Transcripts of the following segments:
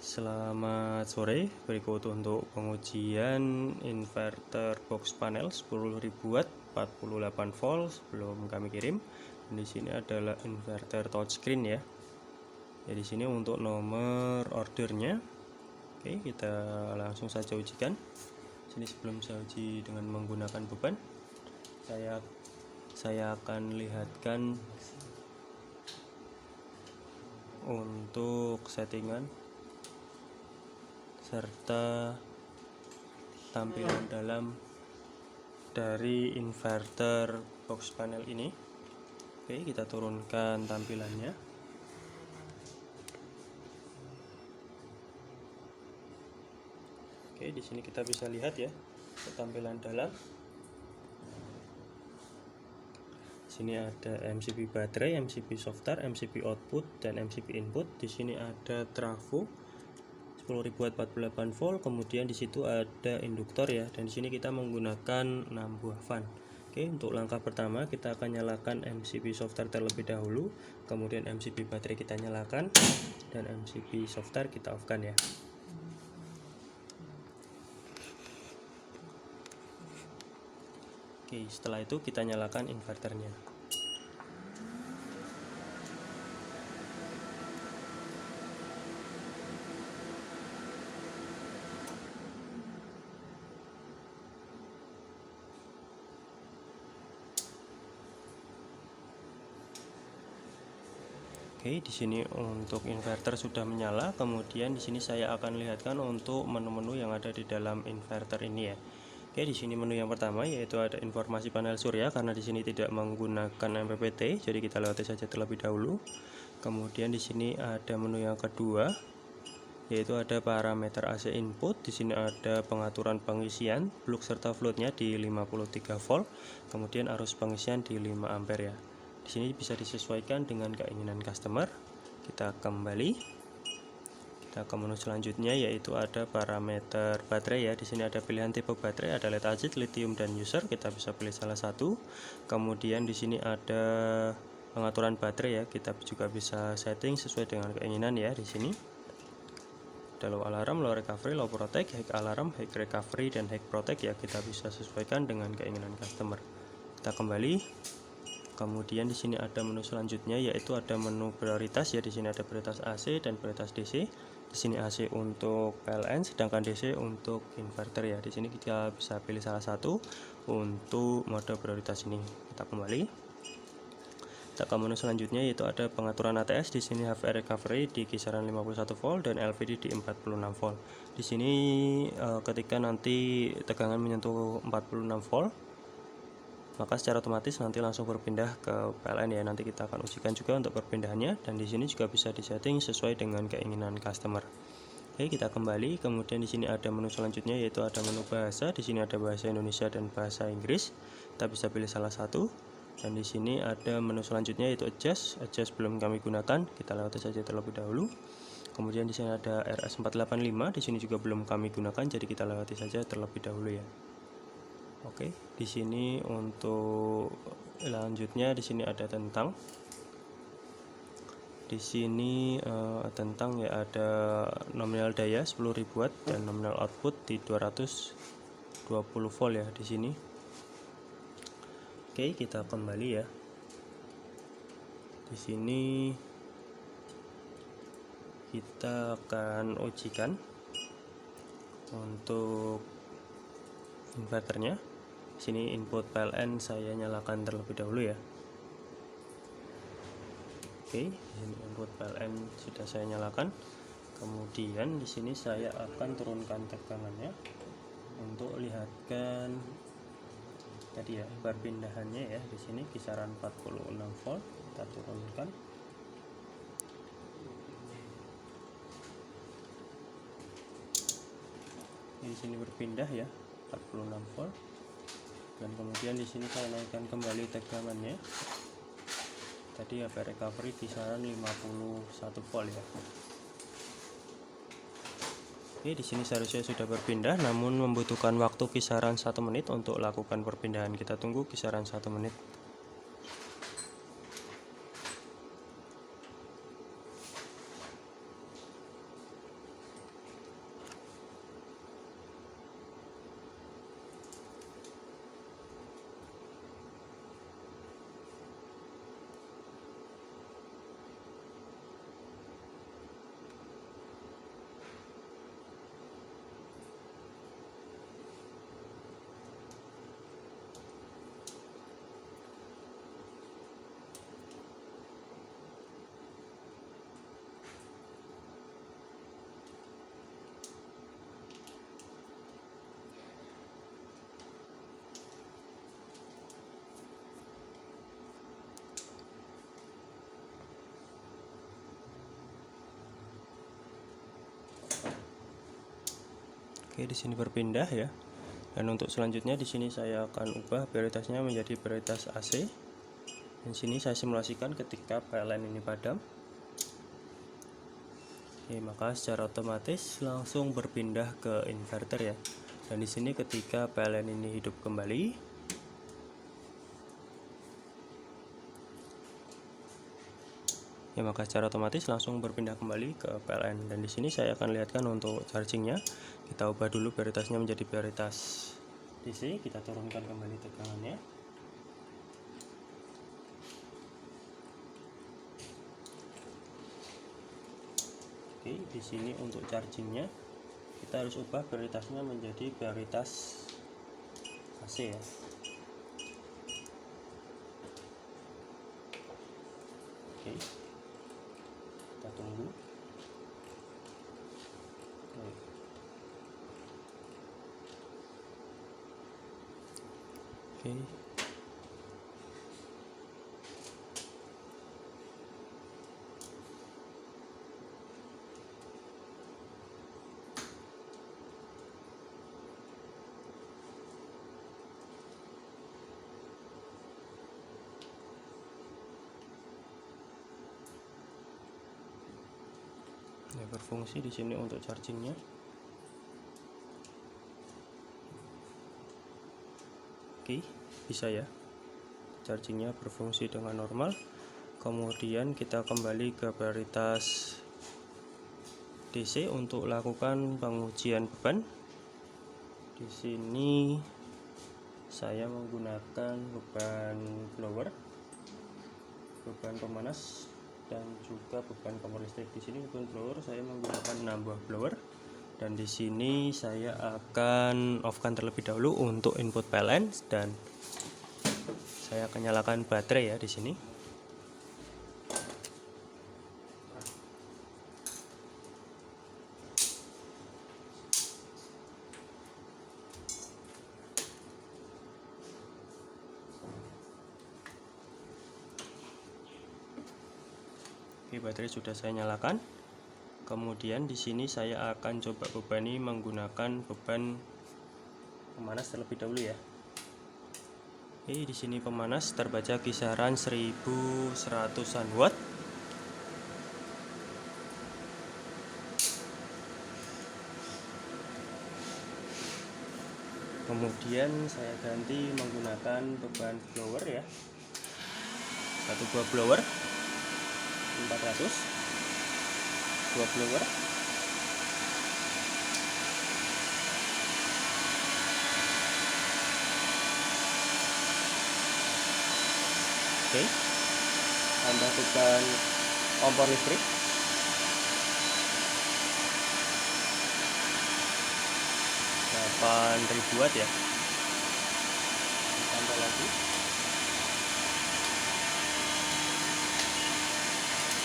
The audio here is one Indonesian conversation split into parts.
Selamat sore, berikut untuk pengujian inverter box panel 10.000 watt 48 volt sebelum kami kirim. Di sini adalah inverter touchscreen ya. Jadi sini untuk nomor ordernya. Oke, kita langsung saja ujikan. Sini sebelum saya uji dengan menggunakan beban, saya akan lihatkan untuk settingan serta tampilan dalam dari inverter box panel ini. Oke, kita turunkan tampilannya. Oke, di sini kita bisa lihat ya tampilan dalam. Sini ada MCB baterai, MCB softar, MCB output, dan MCB input. Di sini ada trafo 10.000 watt 48 volt. Kemudian di situ ada induktor ya. Dan di sini kita menggunakan 6 buah fan. Oke, untuk langkah pertama kita akan nyalakan MCB softar terlebih dahulu. Kemudian MCB baterai kita nyalakan dan MCB softar kita off-kan ya. Oke, setelah itu kita nyalakan inverternya. Oke, di sini untuk inverter sudah menyala. Kemudian di sini saya akan lihatkan untuk menu-menu yang ada di dalam inverter ini ya. Oke, di sini menu yang pertama yaitu ada informasi panel surya, karena di sini tidak menggunakan MPPT, jadi kita lewati saja terlebih dahulu. Kemudian di sini ada menu yang kedua yaitu ada parameter AC input. Di sini ada pengaturan pengisian plug serta floatnya di 53 volt. Kemudian arus pengisian di 5 ampere ya. Di sini bisa disesuaikan dengan keinginan customer. Kita kembali. Kita ke menu selanjutnya yaitu ada parameter baterai ya. Di sini ada pilihan tipe baterai, ada lead acid, lithium, dan user. Kita bisa pilih salah satu. Kemudian di sini ada pengaturan baterai ya. Kita juga bisa setting sesuai dengan keinginan ya di sini. Ada low alarm, low recovery, low protect, high alarm, high recovery, dan high protect ya. Kita bisa sesuaikan dengan keinginan customer. Kita kembali. Kemudian di sini ada menu selanjutnya yaitu ada menu prioritas ya. Di sini ada prioritas AC dan prioritas DC. Di sini AC untuk PLN sedangkan DC untuk inverter ya. Di sini kita bisa pilih salah satu untuk mode prioritas ini. Kita kembali. Kita ke menu selanjutnya yaitu ada pengaturan ATS. Di sini HV recovery di kisaran 51 volt dan LVD di 46 volt. Di sini ketika nanti tegangan menyentuh 46 volt, maka secara otomatis nanti langsung berpindah ke PLN ya. Nanti kita akan ujikan juga untuk perpindahannya, dan di sini juga bisa disetting sesuai dengan keinginan customer. Oke, kita kembali. Kemudian di sini ada menu selanjutnya yaitu ada menu bahasa. Di sini ada bahasa Indonesia dan bahasa Inggris. Kita bisa pilih salah satu. Dan di sini ada menu selanjutnya yaitu adjust. Adjust belum kami gunakan, kita lewati saja terlebih dahulu. Kemudian di sini ada RS485. Di sini juga belum kami gunakan, jadi kita lewati saja terlebih dahulu ya. Oke, di sini untuk lanjutnya di sini ada tentang. Di sini tentang ya ada nominal daya 10.000 watt dan nominal output di 220 volt ya di sini. Oke, kita kembali ya. Di sini kita akan ujikan untuk inverternya. Sini input PLN saya nyalakan terlebih dahulu ya. Oke, di sini input PLN sudah saya nyalakan. Kemudian di sini saya akan turunkan tegangannya untuk lihatkan tadi ya perpindahannya ya. Di sini kisaran 46 volt kita turunkan. Di sini berpindah ya 46 volt. Dan kemudian di sini saya naikkan kembali tegangannya. Tadi HV recovery kisaran 51 volt ya. Oke, di sini seharusnya sudah berpindah, namun membutuhkan waktu kisaran 1 menit untuk lakukan perpindahan. Kita tunggu kisaran 1 menit. Oke, di sini berpindah ya. Dan untuk selanjutnya di sini saya akan ubah prioritasnya menjadi prioritas AC. Dan sini saya simulasikan ketika PLN ini padam. Oke, maka secara otomatis langsung berpindah ke inverter ya. Dan di sini ketika PLN ini hidup kembali, ya maka secara otomatis langsung berpindah kembali ke PLN. Dan di sini saya akan lihatkan untuk chargingnya. Kita ubah dulu prioritasnya menjadi prioritas DC. Kita turunkan kembali tegangannya. Oke, di sini untuk chargingnya kita harus ubah prioritasnya menjadi prioritas AC ya. Oke, kita tunggu. Oke. Ya, berfungsi di sini untuk chargingnya. Oke, bisa ya. Chargingnya berfungsi dengan normal. Kemudian kita kembali ke prioritas DC untuk lakukan pengujian beban. Di sini saya menggunakan beban blower, beban pemanas, dan juga beban kompor listrik. Di sini beban blower saya menggunakan 6 buah blower, dan di sini saya akan off-kan terlebih dahulu untuk input PLN, dan saya akan nyalakan baterai ya di sini. Oke, baterai sudah saya nyalakan. Kemudian di sini saya akan coba bebani menggunakan beban pemanas terlebih dahulu ya. Oke, di sini pemanas terbaca kisaran 1100-an watt. Kemudian saya ganti menggunakan beban blower ya. Satu buah blower 400. Dua blower. Oke, tambah beban kompor listrik 8.000 watt ya. Tambah lagi.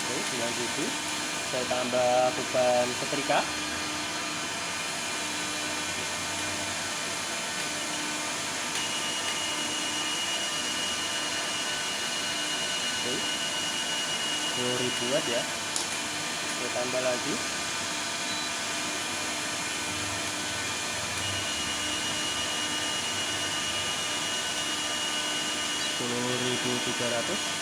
Oke, 9.000. Saya tambah beban setrika 10.000 watt ya. Saya tambah lagi. $10.300.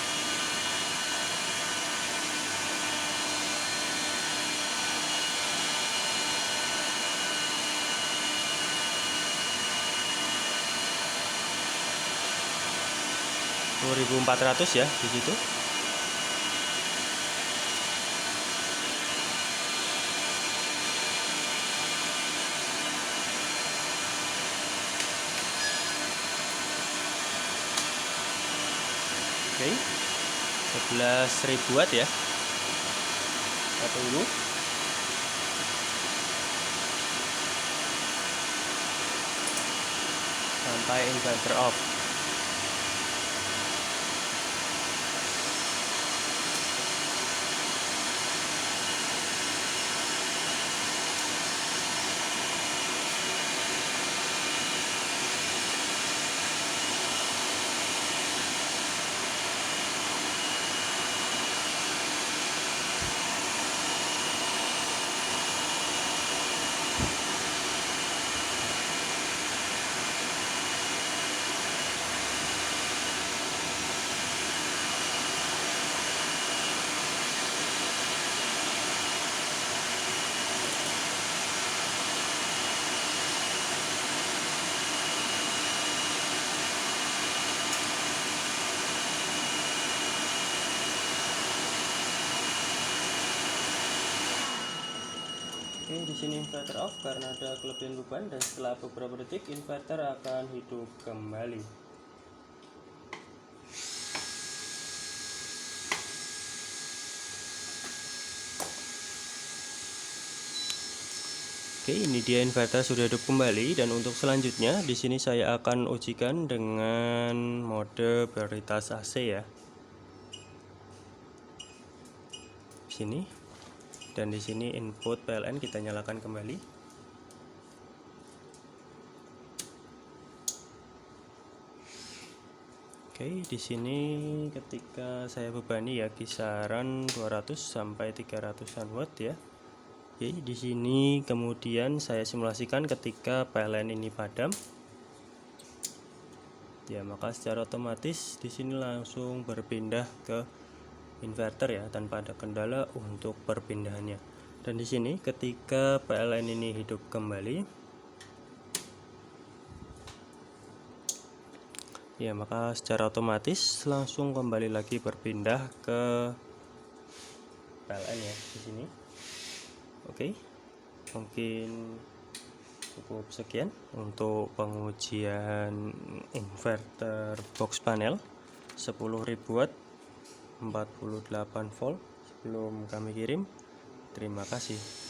$10.400 ya di situ. Oke, 11.000 watt ya. Kita tunggu. Sampai inverter off. Oke, di sini inverter off karena ada kelebihan beban, dan setelah beberapa detik inverter akan hidup kembali. Oke, ini dia inverter sudah hidup kembali, dan untuk selanjutnya di sini saya akan ujikan dengan mode prioritas AC ya. Di sini, dan di sini input PLN kita nyalakan kembali. Oke, di sini ketika saya bebani ya kisaran 200 sampai 300-an watt ya. Oke, di sini kemudian saya simulasikan ketika PLN ini padam. Ya, maka secara otomatis di sini langsung berpindah ke inverter ya tanpa ada kendala untuk perpindahannya. Dan di sini ketika PLN ini hidup kembali, ya maka secara otomatis langsung kembali lagi berpindah ke PLN ya di sini. Oke, mungkin cukup sekian untuk pengujian inverter box panel 10.000 watt 48 volt sebelum kami kirim. Terima kasih.